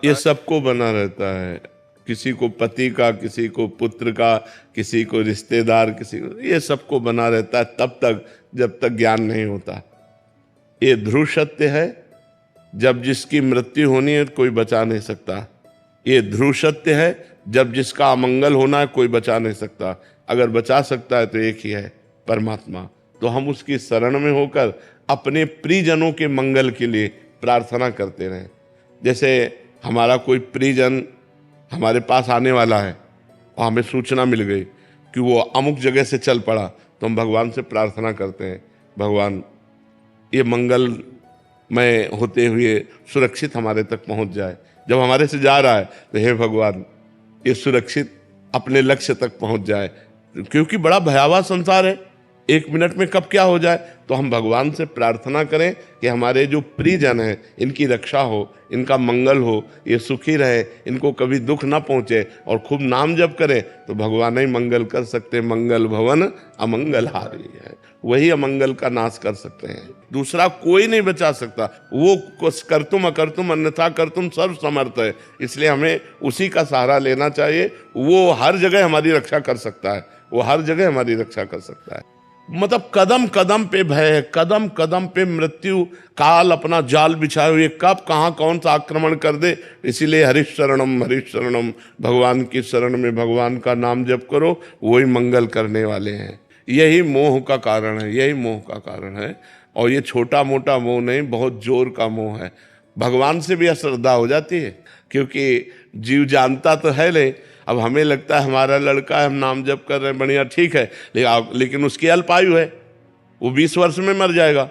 ये सबको बना रहता है, किसी को पति का, किसी को पुत्र का, किसी को रिश्तेदार, किसी को, ये सबको बना रहता है तब तक जब तक ज्ञान नहीं होता। ये ध्रुव सत्य है, जब जिसकी मृत्यु होनी है कोई बचा नहीं सकता। ये ध्रुव सत्य है, जब जिसका अमंगल होना है कोई बचा नहीं सकता। अगर बचा सकता है तो एक ही है, परमात्मा। तो हम उसकी शरण में होकर अपने प्रियजनों के मंगल के लिए प्रार्थना करते रहें। जैसे हमारा कोई प्रियजन हमारे पास आने वाला है और हमें सूचना मिल गई कि वो अमुक जगह से चल पड़ा, तो हम भगवान से प्रार्थना करते हैं, भगवान ये मंगलमय होते हुए सुरक्षित हमारे तक पहुंच जाए। जब हमारे से जा रहा है तो हे भगवान ये सुरक्षित अपने लक्ष्य तक पहुंच जाए, क्योंकि बड़ा भयावह संसार है, एक मिनट में कब क्या हो जाए। तो हम भगवान से प्रार्थना करें कि हमारे जो प्रियजन हैं इनकी रक्षा हो, इनका मंगल हो, ये सुखी रहे, इनको कभी दुख ना पहुंचे। और खूब नाम जप करें तो भगवान ही मंगल कर सकते। मंगल भवन अमंगल हारी है, वही अमंगल का नाश कर सकते हैं, दूसरा कोई नहीं बचा सकता। वो कर्तुम अकर्तुम अन्यथा कर्तुम सर्व समर्थ है, इसलिए हमें उसी का सहारा लेना चाहिए। वो हर जगह हमारी रक्षा कर सकता है, वो हर जगह हमारी रक्षा कर सकता है। मतलब कदम कदम पे भय, कदम कदम पे मृत्यु, काल अपना जाल बिछाए हुए कब कहाँ कौन सा आक्रमण कर दे। इसीलिए हरिशरणम हरिशरणम, भगवान की शरण में भगवान का नाम जप करो, वही मंगल करने वाले हैं। यही मोह का कारण है, यही मोह का कारण है। और ये छोटा मोटा मोह नहीं, बहुत जोर का मोह है। भगवान से भी अश्रद्धा हो जाती है, क्योंकि जीव जानता तो है नहीं। अब हमें लगता है हमारा लड़का है, हम नाम जप कर रहे हैं, बढ़िया ठीक है, लेकिन उसकी अल्पायु है, वो 20 वर्ष में मर जाएगा।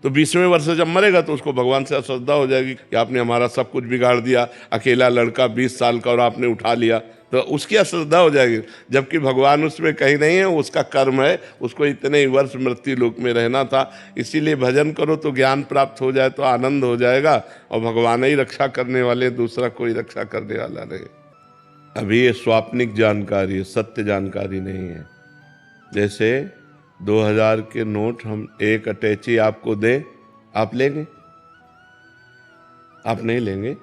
तो 20वें वर्ष जब मरेगा तो उसको भगवान से अश्रद्धा हो जाएगी कि आपने हमारा सब कुछ बिगाड़ दिया, अकेला लड़का 20 साल का और आपने उठा लिया, तो उसकी अश्रद्धा हो जाएगी। जबकि भगवान उसमें कहीं नहीं है, उसका कर्म है, उसको इतने ही वर्ष मृत्यु लोक में रहना था। इसीलिए भजन करो तो ज्ञान प्राप्त हो जाए तो आनंद हो जाएगा, और भगवान ही रक्षा करने वाले, दूसरा कोई रक्षा करने वाला नहीं। अभी ये स्वाप्निक जानकारी है, सत्य जानकारी नहीं है। जैसे 2000 के नोट हम एक अटैची आपको दें, आप लेंगे? आप नहीं लेंगे।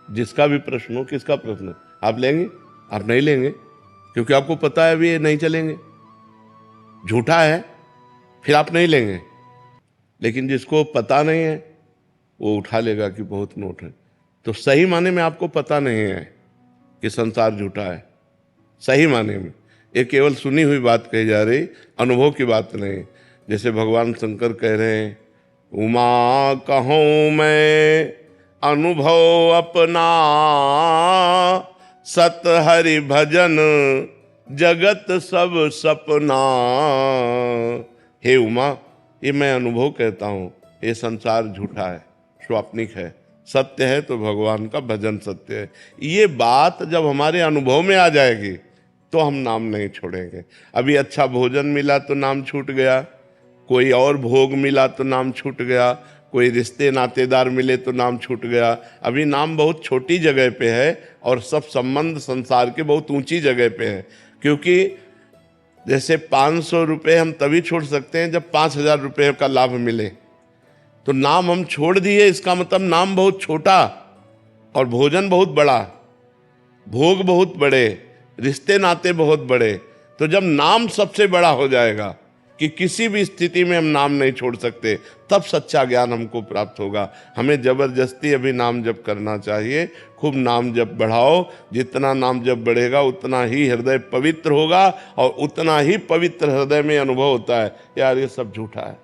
जिसका भी प्रश्न हो, किसका प्रश्न, आप लेंगे? आप नहीं लेंगे, क्योंकि आपको पता है अभी ये नहीं चलेंगे, झूठा है, फिर आप नहीं लेंगे। लेकिन जिसको पता नहीं है वो उठा लेगा कि बहुत नोट है। तो सही माने में आपको पता नहीं है कि संसार झूठा है, सही माने में। ये केवल सुनी हुई बात कही जा रही, अनुभव की बात नहीं। जैसे भगवान शंकर कह रहे हैं, उमा कहूँ मैं अनुभव अपना, सत हरि भजन जगत सब सपना। हे उमा, ये मैं अनुभव कहता हूँ, ये संसार झूठा है, स्वाप्निक है। सत्य है तो भगवान का भजन सत्य है। ये बात जब हमारे अनुभव में आ जाएगी तो हम नाम नहीं छोड़ेंगे। अभी अच्छा भोजन मिला तो नाम छूट गया, कोई और भोग मिला तो नाम छूट गया, कोई रिश्ते नातेदार मिले तो नाम छूट गया। अभी नाम बहुत छोटी जगह पे है और सब संबंध संसार के बहुत ऊंची जगह पे है। क्योंकि जैसे 500 रुपये हम तभी छोड़ सकते हैं जब 5000 रुपये का लाभ मिले। तो नाम हम छोड़ दिए, इसका मतलब नाम बहुत छोटा और भोजन बहुत बड़ा, भोग बहुत बड़े, रिश्ते नाते बहुत बड़े। तो जब नाम सबसे बड़ा हो जाएगा कि किसी भी स्थिति में हम नाम नहीं छोड़ सकते, तब सच्चा ज्ञान हमको प्राप्त होगा। हमें जबरदस्ती अभी नाम जप करना चाहिए, खूब नाम जप बढ़ाओ। जितना नाम जप बढ़ेगा उतना ही हृदय पवित्र होगा, और उतना ही पवित्र हृदय में अनुभव होता है, यार ये सब झूठा है,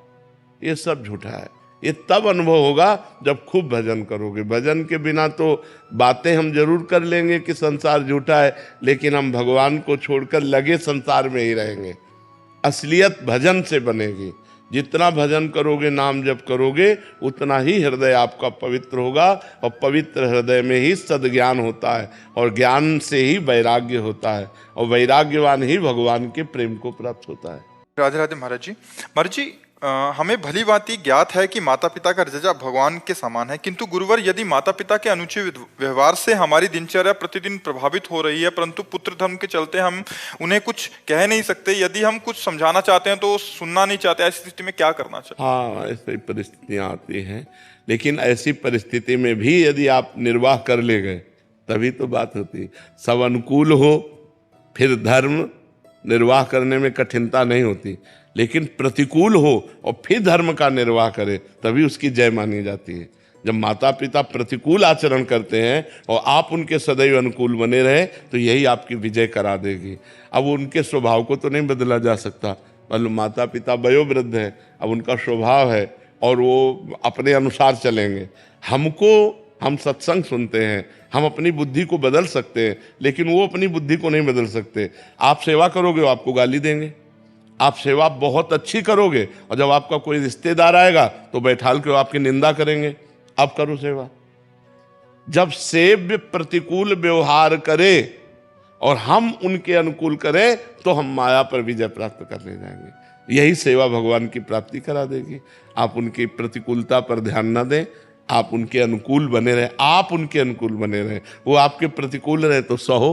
ये सब झूठा है। ये तब अनुभव होगा जब खूब भजन करोगे। भजन के बिना तो बातें हम जरूर कर लेंगे कि संसार झूठा है, लेकिन हम भगवान को छोड़कर लगे संसार में ही रहेंगे। असलियत भजन से बनेगी। जितना भजन करोगे, नाम जप करोगे, उतना ही हृदय आपका पवित्र होगा, और पवित्र हृदय में ही सद्ज्ञान होता है, और ज्ञान से ही वैराग्य होता है, और वैराग्यवान ही भगवान के प्रेम को प्राप्त होता है। राधे राधे महाराज जी। महाराज जी, हमें भली भांति ज्ञात है कि माता पिता का दर्जा भगवान के समान है, किंतु गुरुवर यदि माता पिता के अनुचित व्यवहार से हमारी दिनचर्या प्रतिदिन प्रभावित हो रही है, परंतु पुत्र धर्म के चलते हम उन्हें कुछ कह नहीं सकते, यदि हम कुछ समझाना चाहते हैं तो सुनना नहीं चाहते, ऐसी स्थिति में क्या करना चाहिए? हाँ, ऐसी परिस्थितियाँ आती हैं, लेकिन ऐसी परिस्थिति में भी यदि आप निर्वाह कर ले गए तभी तो बात होती है। सब अनुकूल हो फिर धर्म निर्वाह करने में कठिनता नहीं होती, लेकिन प्रतिकूल हो और फिर धर्म का निर्वाह करे तभी उसकी जय मानी जाती है। जब माता पिता प्रतिकूल आचरण करते हैं और आप उनके सदैव अनुकूल बने रहे तो यही आपकी विजय करा देगी। अब उनके स्वभाव को तो नहीं बदला जा सकता, मतलब माता पिता वयोवृद्ध हैं, अब उनका स्वभाव है और वो अपने अनुसार चलेंगे। हम सत्संग सुनते हैं, हम अपनी बुद्धि को बदल सकते हैं, लेकिन वो अपनी बुद्धि को नहीं बदल सकते। आप सेवा करोगे वो आपको गाली देंगे, आप सेवा बहुत अच्छी करोगे और जब आपका कोई रिश्तेदार आएगा तो बैठाल के आपकी निंदा करेंगे। आप करो सेवा। जब सेव्य प्रतिकूल व्यवहार करे और हम उनके अनुकूल करें तो हम माया पर विजय प्राप्त करने जाएंगे। यही सेवा भगवान की प्राप्ति करा देगी। आप उनकी प्रतिकूलता पर ध्यान न दें, आप उनके अनुकूल बने रहे, आप उनके अनुकूल बने रहे। वो आपके प्रतिकूल रहे तो सहो,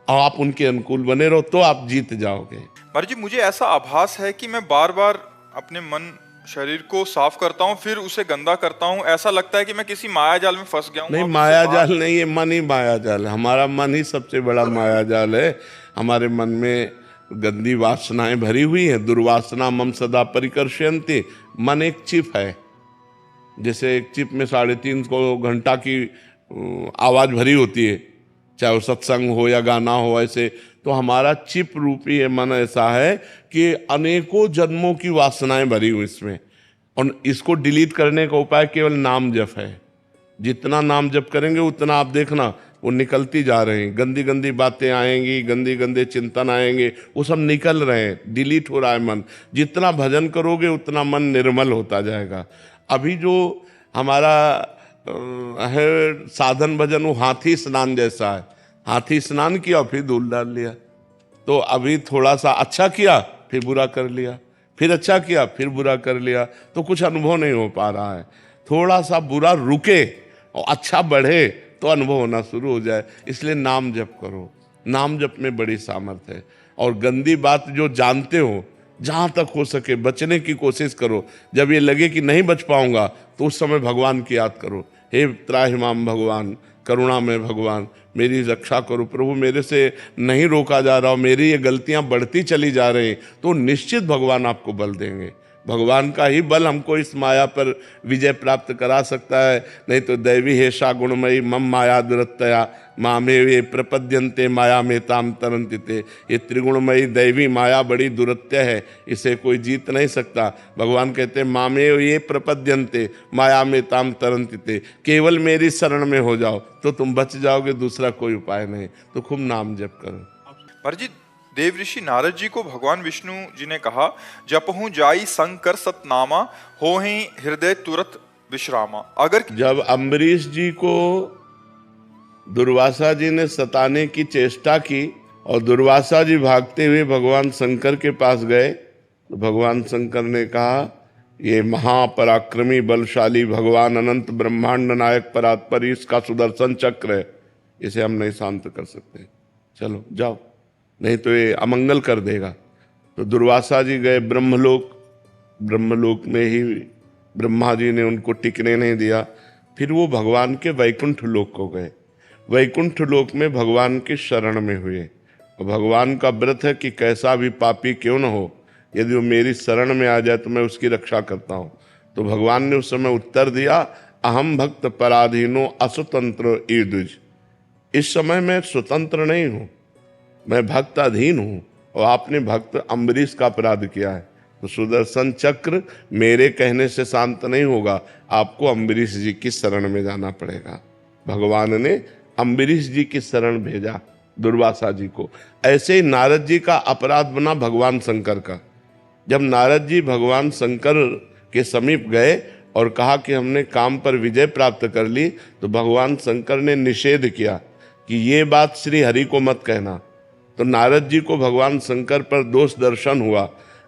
और आप उनके अनुकूल बने रहो तो आप जीत जाओगे। महाराज जी, मुझे ऐसा आभास है कि मैं बार बार अपने मन शरीर को साफ करता हूँ फिर उसे गंदा करता हूँ। ऐसा लगता है कि मैं किसी माया जाल में फंस गया हूँ। नहीं, माया जाल नहीं, ये मन ही माया जाल है। हमारा मन ही सबसे बड़ा माया जाल है। हमारे मन में गंदी वासनाएं भरी हुई हैं। दुर्वासना मम सदा परिकर्षयन्ति। मन एक चिप है, जैसे एक चिप में 3.5 घंटा की आवाज भरी होती है, चाहे वो सत्संग हो या गाना हो। ऐसे तो हमारा चिप रूपी है मन ऐसा है कि अनेकों जन्मों की वासनाएं भरी हुई इसमें, और इसको डिलीट करने का उपाय केवल नाम जप है। जितना नाम जप करेंगे उतना आप देखना वो निकलती जा रही हैं। गंदी गंदी बातें आएंगी, गंदे गंदे चिंतन आएंगे, वो सब निकल रहे हैं, डिलीट हो रहा है मन। जितना भजन करोगे उतना मन निर्मल होता जाएगा। अभी जो हमारा है साधन भजन, वो हाथी स्नान जैसा है। हाथी स्नान किया फिर धूल डाल लिया, तो अभी थोड़ा सा अच्छा किया फिर बुरा कर लिया, फिर अच्छा किया फिर बुरा कर लिया, तो कुछ अनुभव नहीं हो पा रहा है। थोड़ा सा बुरा रुके और अच्छा बढ़े तो अनुभव होना शुरू हो जाए। इसलिए नाम जप करो, नाम जप में बड़ी सामर्थ्य है। और गंदी बात जो जानते हो, जहां तक हो सके बचने की कोशिश करो। जब ये लगे कि नहीं बच पाऊंगा तो उस समय भगवान की याद करो। हे त्राहिमाम भगवान, करुणा में भगवान, मेरी रक्षा करो प्रभु, मेरे से नहीं रोका जा रहा हो, मेरी ये गलतियां बढ़ती चली जा रही, तो निश्चित भगवान आपको बल देंगे। भगवान का ही बल हमको इस माया पर विजय प्राप्त करा सकता है। नहीं तो दैवी हेषा गुणमयी मम माया दुरत्तया मामे वे प्रपद्यन्ते माया में ताम तरन्ति ते। ये त्रिगुणमयी दैवी माया बड़ी दुरत्य है, इसे कोई जीत नहीं सकता। भगवान कहते हैं मामे ये प्रपद्यन्ते माया में ताम तरन्ति ते। केवल मेरी शरण में हो जाओ तो तुम बच जाओगे, दूसरा कोई उपाय नहीं। तो खूब नाम जप करो। महाराज जी, देव ऋषि नारद जी को भगवान विष्णु जी ने कहा, जपहु जाई संकर सतनामा, हो ही हृदय तुरत विश्रामा। अगर जब अम्बरीश जी को दुर्वासा जी ने सताने की चेष्टा की और दुर्वासा जी भागते हुए भगवान शंकर के पास गए, तो भगवान शंकर ने कहा, ये महापराक्रमी बलशाली भगवान अनंत ब्रह्मांड नायक परात्पर, इसका सुदर्शन चक्र है, इसे हम नहीं शांत कर सकते, चलो जाओ, नहीं तो ये अमंगल कर देगा। तो दुर्वासा जी गए ब्रह्मलोक। ब्रह्मलोक में ही ब्रह्मा जी ने उनको टिकने नहीं दिया। फिर वो भगवान के वैकुंठ लोक को गए। वैकुंठ लोक में भगवान की शरण में हुए। और भगवान का व्रत है कि कैसा भी पापी क्यों न हो, यदि वो मेरी शरण में आ जाए तो मैं उसकी रक्षा करता हूँ। तो भगवान ने उस समय उत्तर दिया, अहम भक्त पराधीनो असुतंत्र ईदुज। इस समय मैं स्वतंत्र नहीं हूँ, मैं भक्त अधीन हूं। और आपने भक्त अम्बरीश का अपराध किया है, तो सुदर्शन चक्र मेरे कहने से शांत नहीं होगा, आपको अम्बरीश जी की शरण में जाना पड़ेगा। भगवान ने अम्बरीश जी की शरण भेजा दुर्वासा जी को। ऐसे ही नारद जी का अपराध बना भगवान शंकर का। जब नारद जी भगवान शंकर के समीप गए और कहा कि हमने काम पर विजय प्राप्त कर ली, तो भगवान शंकर ने निषेध किया कि ये बात श्री हरि को मत कहना। तो नारद जी को भगवान शंकर पर दोष दर्शन हुआ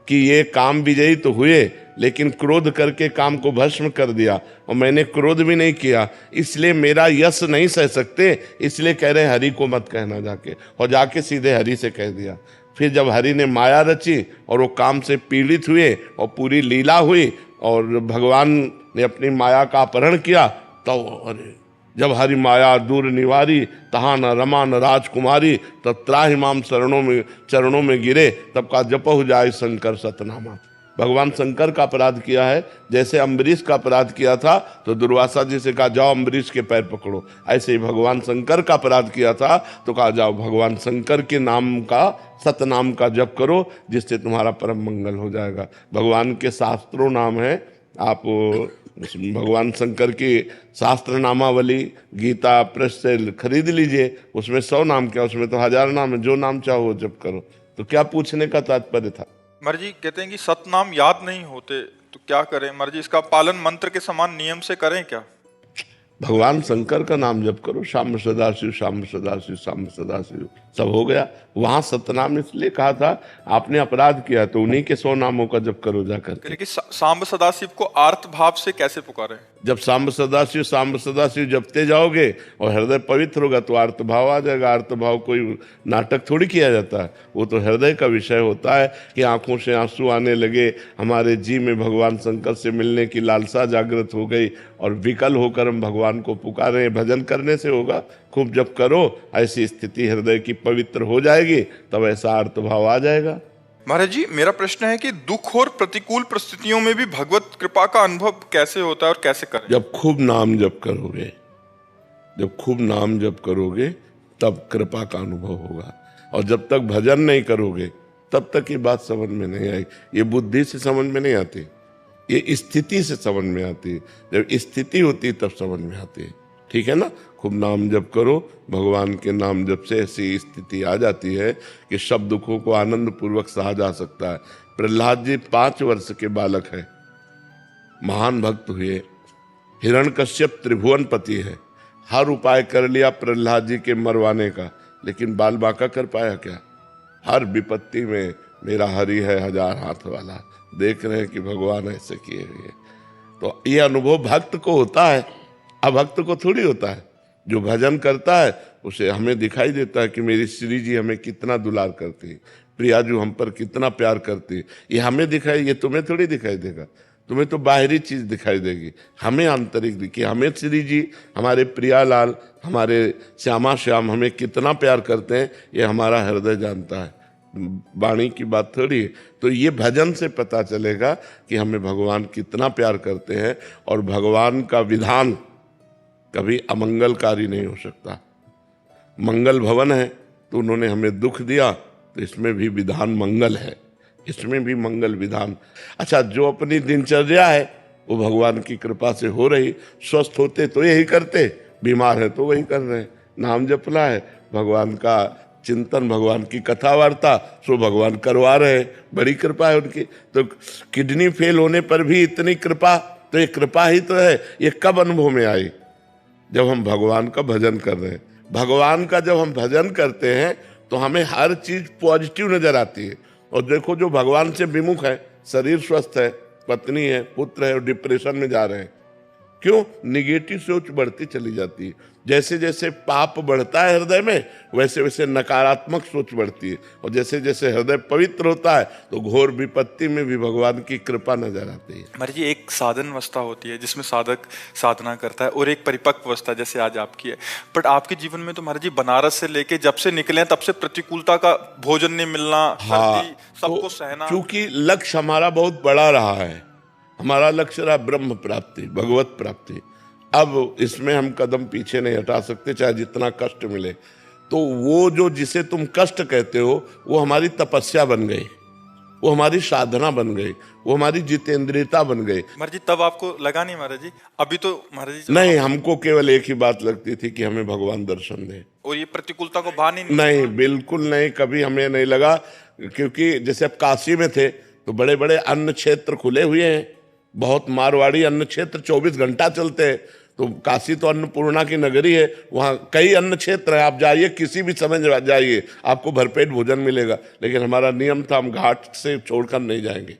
कि ये काम विजयी तो हुए, लेकिन क्रोध करके काम को भस्म कर दिया, और मैंने क्रोध भी नहीं किया, इसलिए मेरा यश नहीं सह सकते, इसलिए कह रहे हरि को मत कहना जाके। और जाके सीधे हरि से कह दिया। फिर जब हरि ने माया रची और वो काम से पीड़ित हुए और पूरी लीला हुई और भगवान ने अपनी माया का अपहरण किया, तो अरे जब हरि माया दूर निवारी, तहाँ न रमा न राजकुमारी, तब त्राहि माम चरणों में गिरे, तब का जपहु जाय शंकर सतनामा। भगवान शंकर का अपराध किया है, जैसे अम्बरीश का अपराध किया था तो दुर्वासा जी से कहा जाओ अम्बरीश के पैर पकड़ो, ऐसे ही भगवान शंकर का अपराध किया था तो कहा जाओ भगवान शंकर के नाम का, सतनाम का जप करो, जिससे तुम्हारा परम मंगल हो जाएगा। भगवान के शास्त्रों नाम है, आप भगवान शंकर की शास्त्र नामावली गीता प्रेस से खरीद लीजिए, उसमें 100 नाम क्या, उसमें तो 1000 नाम है, जो नाम चाहो जप करो। तो क्या पूछने का तात्पर्य था? महाराज जी कहते हैं कि सतनाम याद नहीं होते तो क्या करें महाराज जी, इसका पालन मंत्र के समान नियम से करें क्या? भगवान शंकर का नाम जप करो, शाम सदाशिव शाम सदाशिव शाम सदाशिव, सब हो गया। वहां सतनाम इसलिए कहा था, आपने अपराध किया तो उन्हीं के 100 नामों का जप करो जाकर के। लेकिन सांब सदाशिव को आर्त भाव से कैसे पुकारें? जब सांब सदाशिव जपते जाओगे और हृदय पवित्र होगा तो आर्त भाव आ जाएगा। आर्त भाव कोई नाटक थोड़ी किया जाता है, वो तो हृदय का विषय होता है कि आंखों से आंसू आने लगे, हमारे जी में भगवान शंकर से मिलने की लालसा जागृत हो गई और विकल होकर हम भगवान को पुकारे। भजन करने से होगा, खूब जप करो, ऐसी स्थिति हृदय की पवित्र हो जाएगी, तब ऐसा आर्त भाव आ जाएगा। महाराज जी मेरा प्रश्न है कि दुख और प्रतिकूल परिस्थितियों में भी भगवत कृपा का अनुभव कैसे होता है और कैसे करें? जब खूब नाम जप करोगे, जब खूब नाम जप करोगे तब कृपा का अनुभव होगा, और जब तक भजन नहीं करोगे तब तक ये बात समझ में नहीं आएगी। ये बुद्धि से समझ में नहीं आती, ये स्थिति से समझ में आती है। जब स्थिति होती है तब समझ में आती है, ठीक है ना। खूब नाम जप करो, भगवान के नाम जप से ऐसी स्थिति आ जाती है कि सब दुखों को आनंद पूर्वक सहा जा सकता है। प्रहलाद जी 5 वर्ष के बालक हैं, महान भक्त हुए, हिरण्यकश्यप त्रिभुवन पति है, हर उपाय कर लिया प्रहलाद जी के मरवाने का, लेकिन बाल बांका कर पाया क्या? हर विपत्ति में मेरा हरि है 1000 हाथ वाला, देख रहे हैं कि भगवान ऐसे किए हुए। तो ये अनुभव भक्त को होता है, अभक्त को थोड़ी होता है। जो भजन करता है उसे हमें दिखाई देता है कि मेरी श्री जी हमें कितना दुलार करती है, प्रियाजू हम पर कितना प्यार करती है, ये हमें दिखाई, ये तुम्हें थोड़ी दिखाई देगा। तुम्हें तो बाहरी चीज दिखाई देगी, हमें आंतरिक दिखी, हमें श्री जी, हमारे प्रियालाल, हमारे श्यामा श्याम हमें कितना प्यार करते हैं, ये हमारा हृदय जानता है, वाणी की बात थोड़ी है। तो ये भजन से पता चलेगा कि हमें भगवान कितना प्यार करते हैं, और भगवान का विधान कभी अमंगलकारी नहीं हो सकता। मंगल भवन है तो उन्होंने हमें दुख दिया, तो इसमें भी विधान मंगल है, इसमें भी मंगल विधान। अच्छा, जो अपनी दिनचर्या है वो भगवान की कृपा से हो रही, स्वस्थ होते तो यही करते, बीमार है तो वही कर रहे, नाम जपना है, भगवान का चिंतन, भगवान की कथा वार्ता, सो भगवान करवा रहे, बड़ी कृपा है उनकी। तो किडनी फेल होने पर भी इतनी कृपा, तो ये कृपा ही तो है। ये कब अनुभव में आई? जब हम भगवान का भजन कर रहे हैं। भगवान का जब हम भजन करते हैं तो हमें हर चीज पॉजिटिव नजर आती है। और देखो, जो भगवान से विमुख है, शरीर स्वस्थ है, पत्नी है, पुत्र है, और डिप्रेशन में जा रहे हैं, क्यों? निगेटिव सोच बढ़ती चली जाती है। जैसे जैसे पाप बढ़ता है हृदय में, वैसे वैसे नकारात्मक सोच बढ़ती है, और जैसे जैसे हृदय पवित्र होता है तो घोर विपत्ति में भी भगवान की कृपा नजर आती है। महाराज जी एक साधन अवस्था होती है जिसमें साधक साधना करता है, और एक परिपक्व अवस्था जैसे आज आपकी है। बट आपके जीवन में तो महाराज जी बनारस से लेके जब से निकले तब से प्रतिकूलता का, भोजन नहीं मिलना, सर्दी, सबको सहना। क्योंकि लक्ष्य हमारा बहुत बड़ा रहा है, हमारा लक्ष्य रहा ब्रह्म प्राप्ति, भगवत प्राप्ति। अब इसमें हम कदम पीछे नहीं हटा सकते, चाहे जितना कष्ट मिले। तो वो जो जिसे तुम कष्ट कहते हो वो हमारी तपस्या बन गई, वो हमारी साधना बन गई, वो हमारी जितेंद्रियता बन गई। महाराज जी तब आपको लगा नहीं महाराज जी? अभी तो महाराज जी नहीं, हमको केवल एक ही बात लगती थी कि हमें भगवान दर्शन दे, और ये प्रतिकूलता को भान ही नहीं, बिल्कुल नहीं, कभी हमें नहीं लगा। क्योंकि जैसे अब काशी में थे तो बड़े बड़े अन्न क्षेत्र खुले हुए हैं, बहुत मारवाड़ी अन्न क्षेत्र 24 घंटा चलते हैं। तो काशी तो अन्नपूर्णा की नगरी है, वहाँ कई अन्न क्षेत्र है, आप जाइए किसी भी समय जाइए, आपको भरपेट भोजन मिलेगा। लेकिन हमारा नियम था, हम घाट से छोड़कर नहीं जाएंगे,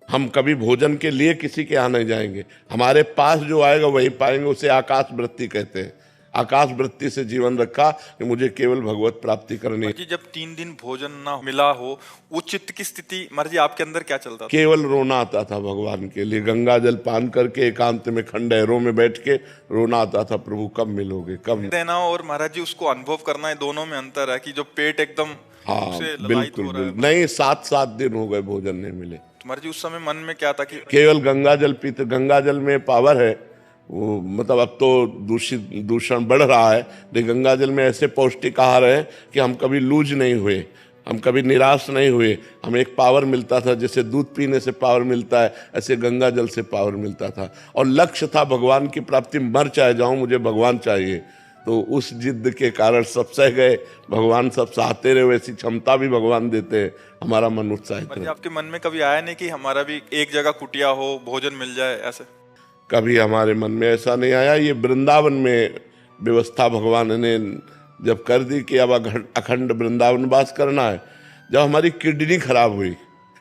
हम कभी भोजन के लिए किसी के यहाँ नहीं जाएंगे, हमारे पास जो आएगा वही पाएंगे, उसे आकाश वृत्ति कहते हैं। आकाश वृत्ति से जीवन रखा कि मुझे केवल भगवत प्राप्ति करनी है। जी जब 3 दिन भोजन ना मिला हो, वो चित्त की स्थिति महाराज जी आपके अंदर क्या चलता था? केवल रोना आता था भगवान के लिए। गंगा जल पान करके एकांत में खंडहरों में बैठ के रोना आता था, प्रभु कब मिलोगे, कब देना और महाराज जी उसको अनुभव करना है, दोनों में अंतर है कि जो पेट एकदम हाँ से ललायित बिल्कुल हो रहा है। नहीं, 7-7 दिन हो गए भोजन नहीं मिले। महाराज जी उस समय मन में क्या था कि केवल गंगा जल पीते। गंगा जल में पावर है वो, मतलब अब तो दूषण बढ़ रहा है, लेकिन गंगा जल में ऐसे पौष्टिक आहार है कि हम कभी लूज नहीं हुए, हम कभी निराश नहीं हुए। हमें एक पावर मिलता था, जैसे दूध पीने से पावर मिलता है, ऐसे गंगा जल से पावर मिलता था। और लक्ष्य था भगवान की प्राप्ति, मर चाहे जाऊं मुझे भगवान चाहिए। तो उस जिद के कारण सब सह गए, भगवान सब सहते रहे, वैसी क्षमता भी भगवान देते हैं, हमारा मन उत्साहित रहे। आपके मन में कभी आया नहीं कि हमारा भी एक जगह कुटिया हो, भोजन मिल जाए ऐसे? कभी हमारे मन में ऐसा नहीं आया। ये वृंदावन में व्यवस्था भगवान ने जब कर दी कि अब अखंड वृंदावन वास करना है, जब हमारी किडनी खराब हुई,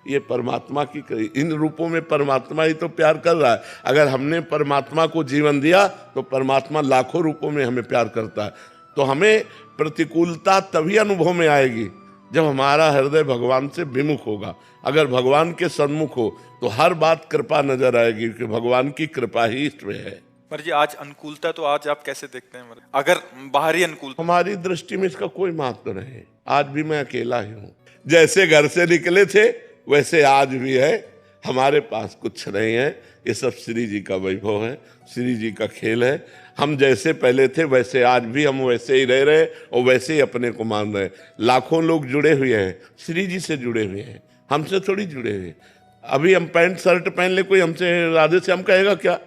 ये परमात्मा की इन रूपों में परमात्मा ही तो प्यार कर रहा है। अगर हमने परमात्मा को जीवन दिया तो परमात्मा लाखों रूपों में हमें प्यार करता है। तो हमें प्रतिकूलता तभी अनुभव में आएगी जब हमारा हृदय भगवान से विमुख होगा। अगर भगवान के सन्मुख हो तो हर बात कृपा नजर आएगी कि भगवान की कृपा ही इसमें है। पर जी आज अनुकूलता तो आज आप कैसे देखते हैं? अगर बाहरी अनुकूलता, हमारी दृष्टि में इसका कोई महत्व नहीं। आज भी मैं अकेला ही हूँ, जैसे घर से निकले थे वैसे आज भी है। हमारे पास कुछ नहीं है, ये सब श्री जी का वैभव है, श्री जी का खेल है। हम जैसे पहले थे वैसे आज भी हम वैसे ही रह रहे और वैसे ही अपने को मान रहे। लाखों लोग जुड़े हुए हैं, श्री जी से जुड़े हुए हैं, हमसे थोड़ी जुड़े हुए। अभी हम पैंट शर्ट पहन ले, कोई हमसे राधे श्याम कहेगा क्या?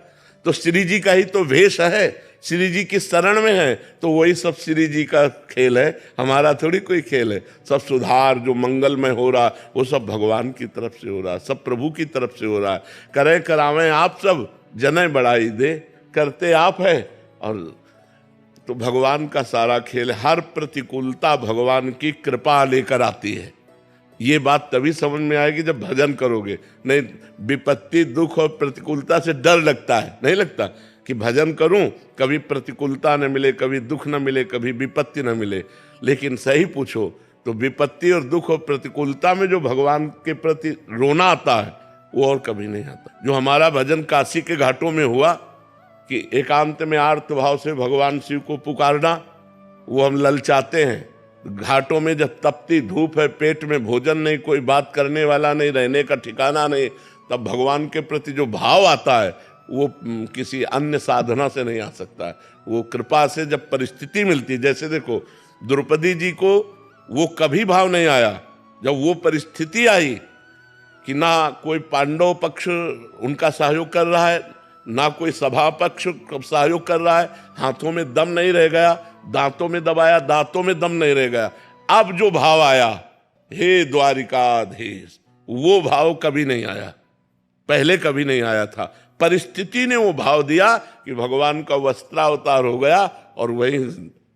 तो श्री जी का ही तो वेश है, श्री जी की शरण में है, तो वही सब श्री जी का खेल है, हमारा थोड़ी कोई खेल है। सब सुधार जो मंगलमय हो रहा वो सब भगवान की तरफ से हो रहा, सब प्रभु की तरफ से हो रहा है। करे करावें आप सब, जने बढ़ाई दे, करते आप है। और तो भगवान का सारा खेल, हर प्रतिकूलता भगवान की कृपा लेकर आती है। ये बात तभी समझ में आएगी जब भजन करोगे। नहीं, विपत्ति दुख और प्रतिकूलता से डर लगता है, नहीं लगता कि भजन करूं कभी प्रतिकूलता न मिले, कभी दुख न मिले, कभी विपत्ति न मिले। लेकिन सही पूछो तो विपत्ति और दुख और प्रतिकूलता में जो भगवान के प्रति रोना आता है वो और कभी नहीं आता। जो हमारा भजन काशी के घाटों में हुआ कि एकांत में आर्त भाव से भगवान शिव को पुकारना, वो हम ललचाते हैं। घाटों में जब तपती धूप है, पेट में भोजन नहीं, कोई बात करने वाला नहीं, रहने का ठिकाना नहीं, तब भगवान के प्रति जो भाव आता है वो किसी अन्य साधना से नहीं आ सकता है। वो कृपा से जब परिस्थिति मिलती, जैसे देखो द्रौपदी जी को वो कभी भाव नहीं आया जब वो परिस्थिति आई कि ना कोई पांडव पक्ष उनका सहयोग कर रहा है, ना कोई सभा पक्ष सहयोग कर रहा है, हाथों में दम नहीं रह गया, दांतों में दबाया, दांतों में दम नहीं रह गया। अब जो भाव आया, हे द्वारिकाधीश, वो भाव कभी नहीं आया, पहले कभी नहीं आया था। परिस्थिति ने वो भाव दिया कि भगवान का वस्त्रावतार हो गया और वही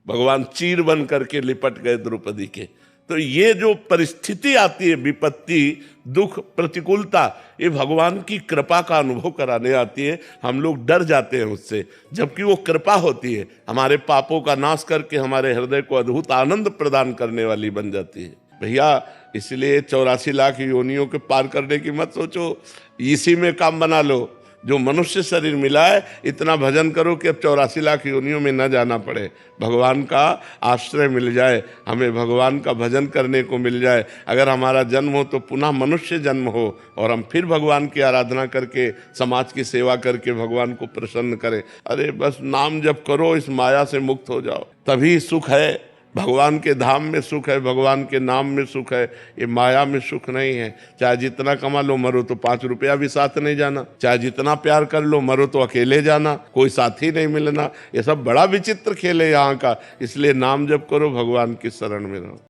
भगवान चीर बन करके लिपट गए द्रौपदी के। तो ये जो परिस्थिति आती है, विपत्ति दुख प्रतिकूलता, ये भगवान की कृपा का अनुभव कराने आती है। हम लोग डर जाते हैं उससे, जबकि वो कृपा होती है, हमारे पापों का नाश करके हमारे हृदय को अद्भुत आनंद प्रदान करने वाली बन जाती है। भैया इसलिए 84 लाख योनियों के पार करने की मत सोचो, इसी में काम बना लो। जो मनुष्य शरीर मिला है, इतना भजन करो कि अब 84 लाख योनियों में न जाना पड़े, भगवान का आश्रय मिल जाए, हमें भगवान का भजन करने को मिल जाए। अगर हमारा जन्म हो तो पुनः मनुष्य जन्म हो और हम फिर भगवान की आराधना करके, समाज की सेवा करके भगवान को प्रसन्न करें। अरे बस नाम जप करो, इस माया से मुक्त हो जाओ, तभी सुख है। भगवान के धाम में सुख है, भगवान के नाम में सुख है, ये माया में सुख नहीं है। चाहे जितना कमा लो, मरो तो 5 रुपया भी साथ नहीं जाना, चाहे जितना प्यार कर लो, मरो तो अकेले जाना, कोई साथी नहीं मिलना। ये सब बड़ा विचित्र खेल है यहाँ का। इसलिए नाम जप करो, भगवान की शरण में रहो।